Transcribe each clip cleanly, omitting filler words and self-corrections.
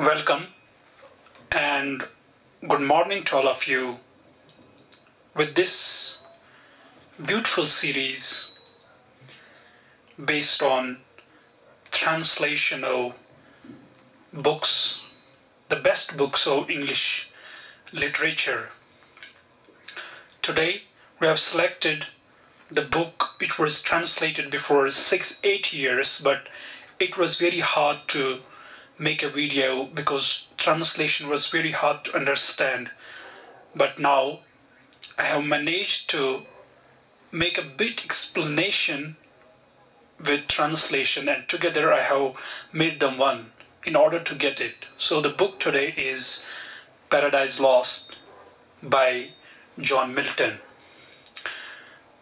Welcome and good morning to all of you with this beautiful series based on translation of books, the best books of English literature. Today we have selected the book which was translated before 6-8 years, but it was very hard to make a video because translation was very hard to understand. But now I have managed to make a bit explanation with translation, and together I have made them one in order to get it. So the book today is Paradise Lost by John Milton.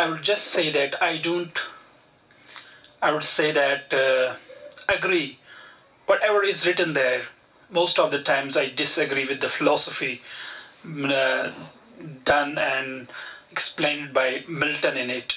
I would just say that I would say that agree whatever is written there. Most of the times I disagree with the philosophy done and explained by Milton in it.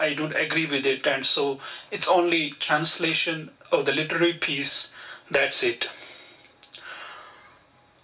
I don't agree with it, and so it's only translation of the literary piece. That's it.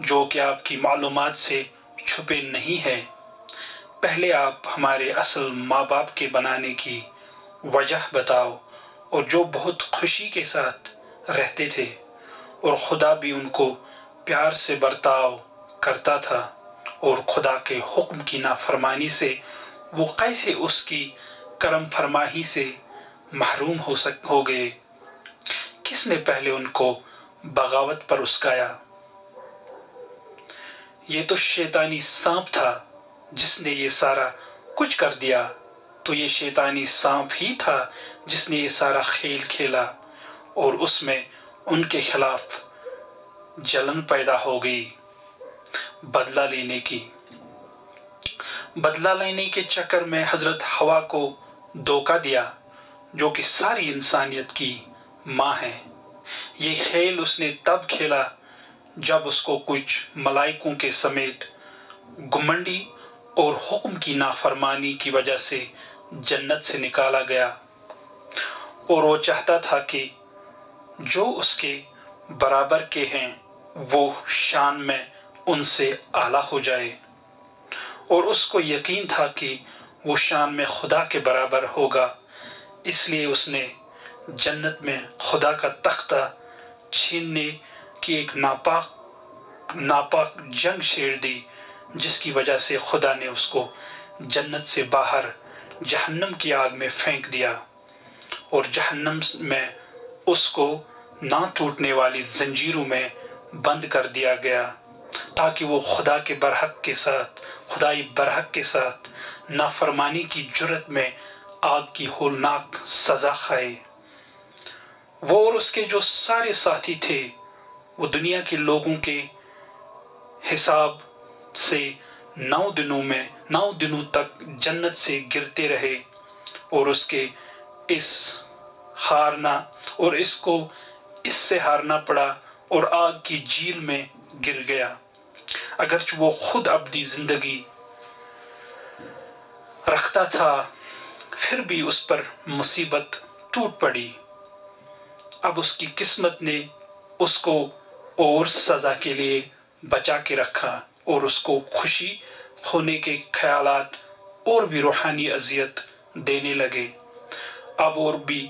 جو کہ آپ کی معلومات سے چھپے نہیں ہے۔ پہلے آپ ہمارے اصل ماں باپ کے بنانے کی وجہ بتاؤ، اور جو بہت خوشی کے ساتھ رہتے تھے، اور خدا بھی ان کو پیار سے برتاؤ کرتا تھا، اور خدا کے حکم کی نافرمانی سے وہ کیسے اس کی کرم فرمائی سے محروم ہو گئے؟ کس نے پہلے ان کو بغاوت پر اکسایا؟ یہ تو شیطانی سانپ تھا جس نے یہ سارا کچھ کر دیا۔ تو یہ شیطانی سانپ ہی تھا جس نے یہ سارا کھیل کھیلا، اور اس میں ان کے خلاف جلن پیدا ہو گئی بدلہ لینے کے چکر میں حضرت حوا کو دھوکہ دیا، جو کہ ساری انسانیت کی ماں ہے۔ یہ کھیل اس نے تب کھیلا جب اس کو کچھ ملائکوں کے سمیت گھمنڈی اور حکم کی نافرمانی کی وجہ سے جنت سے نکالا گیا، اور وہ چاہتا تھا کہ جو اس کے برابر کے ہیں وہ شان میں ان سے اعلیٰ ہو جائے، اور اس کو یقین تھا کہ وہ شان میں خدا کے برابر ہوگا، اس لیے اس نے جنت میں خدا کا تختہ چھیننے کی ایک ناپاک جنگ چھیڑ دی، جس کی وجہ سے خدا نے اس کو جنت سے باہر جہنم کی آگ میں پھینک دیا، اور جہنم میں اس کو نہ ٹوٹنے والی زنجیروں میں بند کر دیا گیا، تاکہ وہ خدائی برحق کے ساتھ نافرمانی کی جرت میں آگ کی ہولناک سزا کھائے۔ وہ اور اس کے جو سارے ساتھی تھے، وہ دنیا کے لوگوں کے حساب سے 9 دنوں تک جنت سے گرتے رہے، اور اس سے ہارنا پڑا اور آگ کی جھیل میں گر گیا۔ اگرچہ وہ خود ابدی زندگی رکھتا تھا، پھر بھی اس پر مصیبت ٹوٹ پڑی۔ اب اس کی قسمت نے اس کو اور سزا کے لیے بچا کے رکھا، اور اس کو خوشی کھونے کے خیالات اور بھی روحانی اذیت دینے لگے۔ اب اور بھی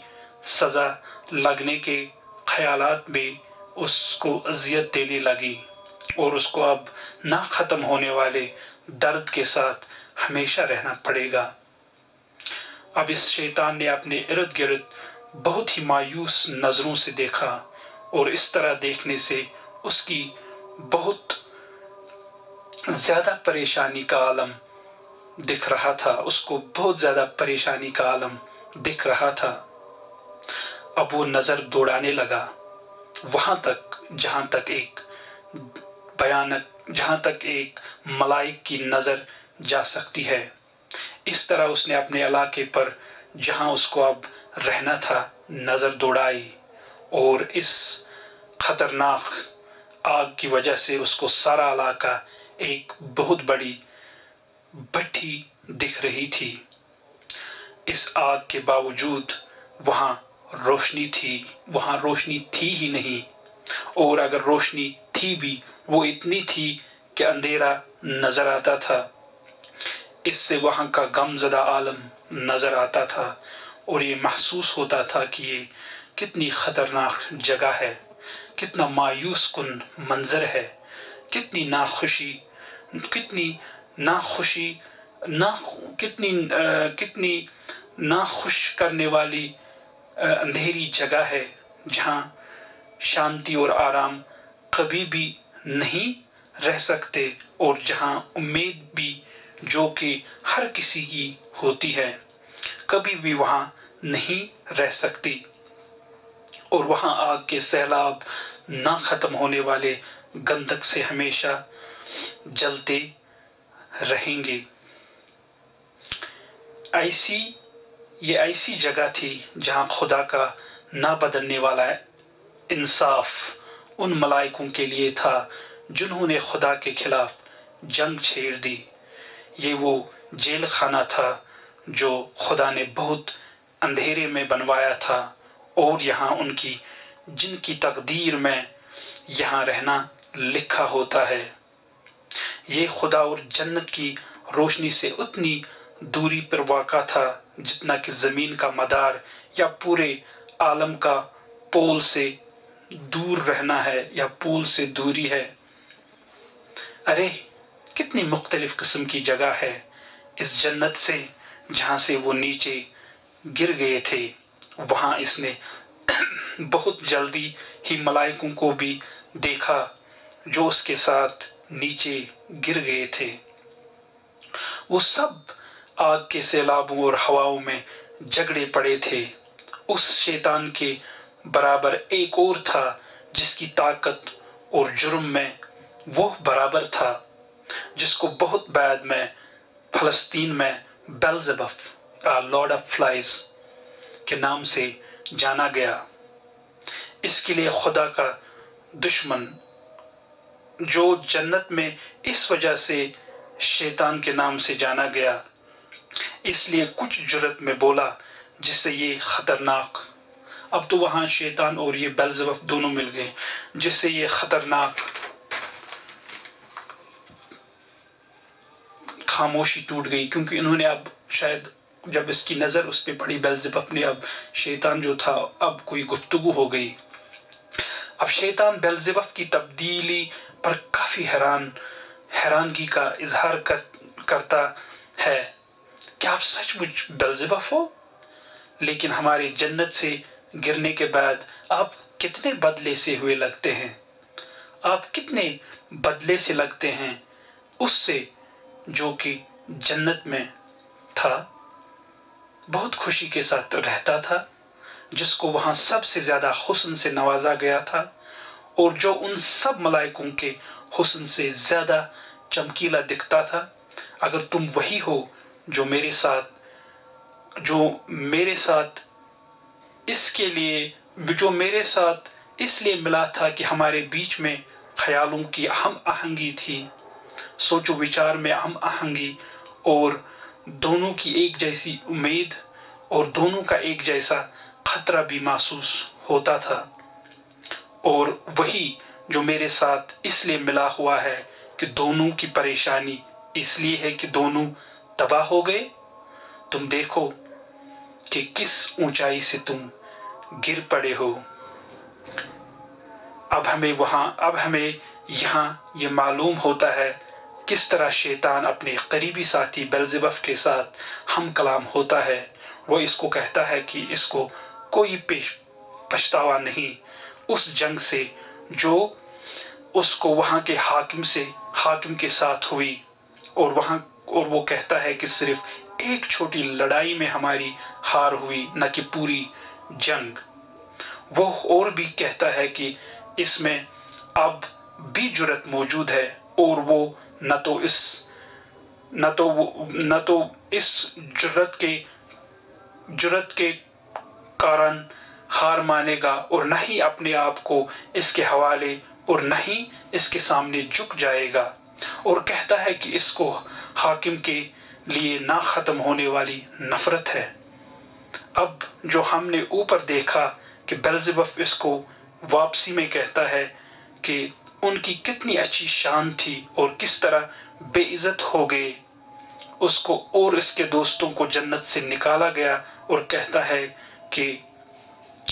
سزا لگنے کے خیالات بھی اس کو اذیت دینے لگی، اور اس کو اب نہ ختم ہونے والے درد کے ساتھ ہمیشہ رہنا پڑے گا۔ اب اس شیطان نے اپنے ارد گرد بہت ہی مایوس نظروں سے دیکھا، اور اس طرح دیکھنے سے اس کی بہت زیادہ پریشانی کا عالم دکھ رہا تھا، اس کو بہت زیادہ پریشانی کا عالم دکھ رہا تھا۔ اب وہ نظر دوڑانے لگا وہاں تک جہاں تک ایک ملائک کی نظر جا سکتی ہے۔ اس طرح اس نے اپنے علاقے پر جہاں اس کو اب رہنا تھا نظر دوڑائی، اور اس خطرناک آگ کی وجہ سے اس کو سارا علاقہ ایک بہت بڑی بھٹی دکھ رہی تھی۔ اس آگ کے باوجود وہاں روشنی تھی ہی نہیں، اور اگر روشنی تھی بھی وہ اتنی تھی کہ اندھیرا نظر آتا تھا۔ اس سے وہاں کا غم زدہ عالم نظر آتا تھا، اور یہ محسوس ہوتا تھا کہ یہ کتنی خطرناک جگہ ہے، کتنا مایوس کن منظر ہے، کتنی ناخوش کرنے والی اندھیری جگہ ہے، جہاں شانتی اور آرام کبھی بھی نہیں رہ سکتے، اور جہاں امید بھی جو کہ ہر کسی کی ہوتی ہے کبھی بھی وہاں نہیں رہ سکتی، اور وہاں آگ کے سیلاب نہ ختم ہونے والے گندھک سے ہمیشہ جلتے رہیں گے۔ یہ ایسی جگہ تھی جہاں خدا کا نہ بدلنے والا انصاف ان ملائکوں کے لیے تھا جنہوں نے خدا کے خلاف جنگ چھیڑ دی۔ یہ وہ جیل خانہ تھا جو خدا نے بہت اندھیرے میں بنوایا تھا، اور یہاں جن کی تقدیر میں یہاں رہنا لکھا ہوتا ہے۔ یہ خدا اور جنت کی روشنی سے اتنی دوری پر واقع تھا جتنا کہ زمین کا مدار یا پورے عالم کا پول سے دور رہنا ہے یا پول سے دوری ہے۔ ارے کتنی مختلف قسم کی جگہ ہے اس جنت سے جہاں سے وہ نیچے گر گئے تھے۔ وہاں اس نے بہت جلدی ہی ملائکوں کو بھی دیکھا جو اس کے ساتھ نیچے گر گئے تھے۔ وہ سب آگ کے سیلابوں اور ہواؤں میں جھگڑے پڑے تھے۔ اس شیطان کے برابر ایک اور تھا جس کی طاقت اور جرم میں وہ برابر تھا، جس کو بہت بعد میں فلسطین میں بیلزبوب لارڈ آف فلائز کے نام سے جانا گیا۔ اس کے لیے خدا کا دشمن جو جنت میں اس وجہ سے شیطان کے نام سے جانا گیا، اس لیے کچھ جرت میں بولا جس سے یہ خطرناک، اب تو وہاں شیطان اور یہ بیلزبوب دونوں مل گئے، جس سے یہ خطرناک خاموشی ٹوٹ گئی، کیونکہ انہوں نے اب شاید جب اس کی نظر اس پہ پڑی بیلزبوب نے، اب شیطان جو تھا اب کوئی گفتگو ہو گئی۔ اب شیطان بیلزبوب کی تبدیلی پر کافی حیرانگی کا اظہار کرتا ہے کہ آپ سچ مچ بیلزبوب ہو، لیکن ہمارے جنت سے گرنے کے بعد آپ کتنے بدلے سے ہوئے لگتے ہیں، آپ کتنے بدلے سے لگتے ہیں اس سے جو کہ جنت میں تھا، بہت خوشی کے ساتھ رہتا تھا، جس کو وہاں سب سے زیادہ حسن سے نوازا گیا تھا، اور جو ان سب ملائکوں کے حسن سے زیادہ چمکیلا دکھتا تھا۔ اگر تم وہی ہو جو میرے ساتھ اس لیے ملا تھا کہ ہمارے بیچ میں خیالوں کی ہم آہنگی تھی، سوچ و وچار میں ہم آہنگی، اور دونوں کی ایک جیسی امید اور دونوں کا ایک جیسا خطرہ بھی محسوس ہوتا تھا، اور وہی جو میرے ساتھ اس لیے ملا ہوا ہے کہ دونوں کی پریشانی اس لیے ہے کہ دونوں تباہ ہو گئے۔ تم دیکھو کہ کس اونچائی سے تم گر پڑے ہو۔ اب ہمیں یہاں یہ معلوم ہوتا ہے کس طرح شیطان اپنے قریبی ساتھی بیلزبوب کے ساتھ ہم کلام ہوتا ہے۔ وہ اس کو کہتا ہے کہ اس کو کوئی پچھتاوا نہیں اس جنگ سے جو اس کو وہاں کے حاکم کے ساتھ ہوئی، اور وہ کہتا ہے کہ صرف ایک چھوٹی لڑائی میں ہماری ہار ہوئی، نہ کہ پوری جنگ۔ وہ اور بھی کہتا ہے کہ اس میں اب بھی جرت موجود ہے، اور وہ نہ تو اس جرت کے کارن ہار مانے گا، اور نہ ہی اپنے آپ کو اس کے حوالے اور نہ ہی اس کے سامنے جھک جائے گا، اور کہتا ہے کہ اس کو حاکم کے لیے نہ ختم ہونے والی نفرت ہے۔ اب جو ہم نے اوپر دیکھا کہ بیلزبوب اس کو واپسی میں کہتا ہے کہ ان کی کتنی اچھی شان تھی اور کس طرح بے عزت ہو گئے، اس کو اور اس کے دوستوں کو جنت سے نکالا گیا، اور کہتا ہے کہ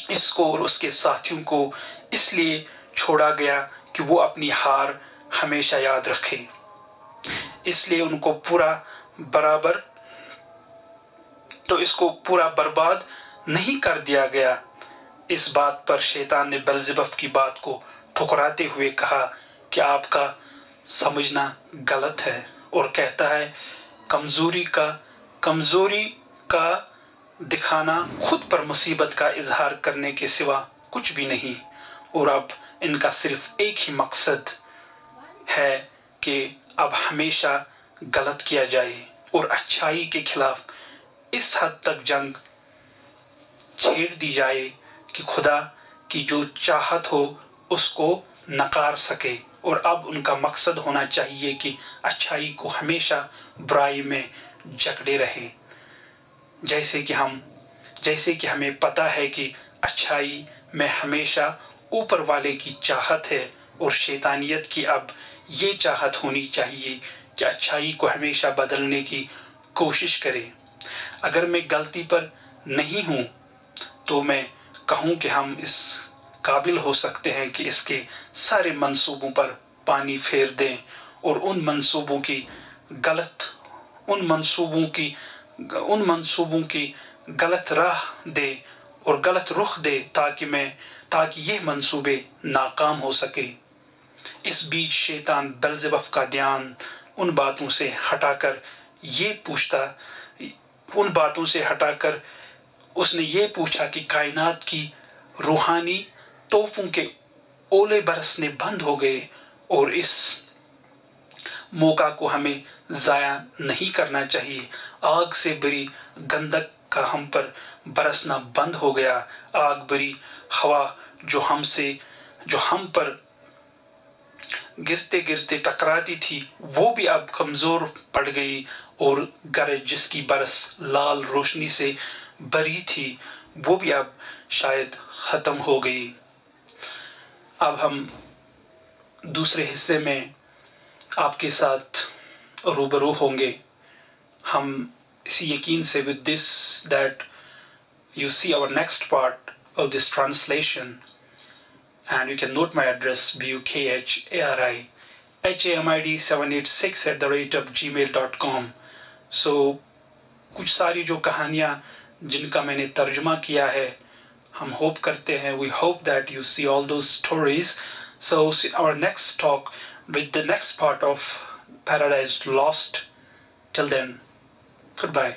اس کو اور اس کے ساتھیوں کو اس لیے چھوڑا گیا کہ وہ اپنی ہار ہمیشہ یاد رکھیں، اس لیے ان کو پورا برباد نہیں کر دیا گیا۔ اس بات پر شیطان نے بیلزبوب کی بات کو ٹھکراتے ہوئے کہا کہ آپ کا سمجھنا غلط ہے، اور کہتا ہے کمزوری کا دکھانا خود پر مصیبت کا اظہار کرنے کے سوا کچھ بھی نہیں، اور اب ان کا صرف ایک ہی مقصد ہے کہ اب ہمیشہ غلط کیا جائے اور اچھائی کے خلاف اس حد تک جنگ چھیڑ دی جائے کہ خدا کی جو چاہت ہو اس کو نکار سکے، اور اب ان کا مقصد ہونا چاہیے کہ اچھائی کو ہمیشہ برائی میں جکڑے رہے، جیسے کہ ہمیں پتہ ہے کہ اچھائی میں ہمیشہ اوپر والے کی چاہت ہے، اور شیطانیت کی اب یہ چاہت ہونی چاہیے کہ اچھائی کو ہمیشہ بدلنے کی کوشش کرے۔ اگر میں غلطی پر نہیں ہوں تو میں کہوں کہ ہم اس قابل ہو سکتے ہیں کہ اس کے سارے منصوبوں پر پانی پھیر دیں اور ان منصوبوں کی غلط راہ دے اور غلط رخ دے تاکہ یہ منصوبے ناکام ہو سکے۔ اس بیچ شیطان بیلزبوب کا دھیان ان باتوں سے ہٹا کر اس نے یہ پوچھا کہ کائنات کی روحانی توپوں کے اولے برسنے بند ہو گئے اور اس موقع کو ہمیں ضائع نہیں کرنا چاہیے۔ آگ سے بری گندک کا ہم پر برسنا بند ہو گیا۔ آگ بری ہوا جو ہم پر گرتے گرتے ٹکراتی تھی وہ بھی اب کمزور پڑ گئی، اور گرج جس کی برس لال روشنی سے بھری تھی وہ بھی اب شاید ختم ہو گئی۔ اب ہم دوسرے حصے میں آپ کے ساتھ روبرو ہوں گے۔ ہم اسی یقین سے with this that you see our next part of this translation, and you can note my address bukharihmid786@gmail.com. So کچھ ساری جو کہانیاں جن کا میں نے ترجمہ کیا ہے، ہم ہوپ کرتے ہیں we hope that you see all those stories. So see our next talk with the next part of Paradise Lost. Till then, goodbye.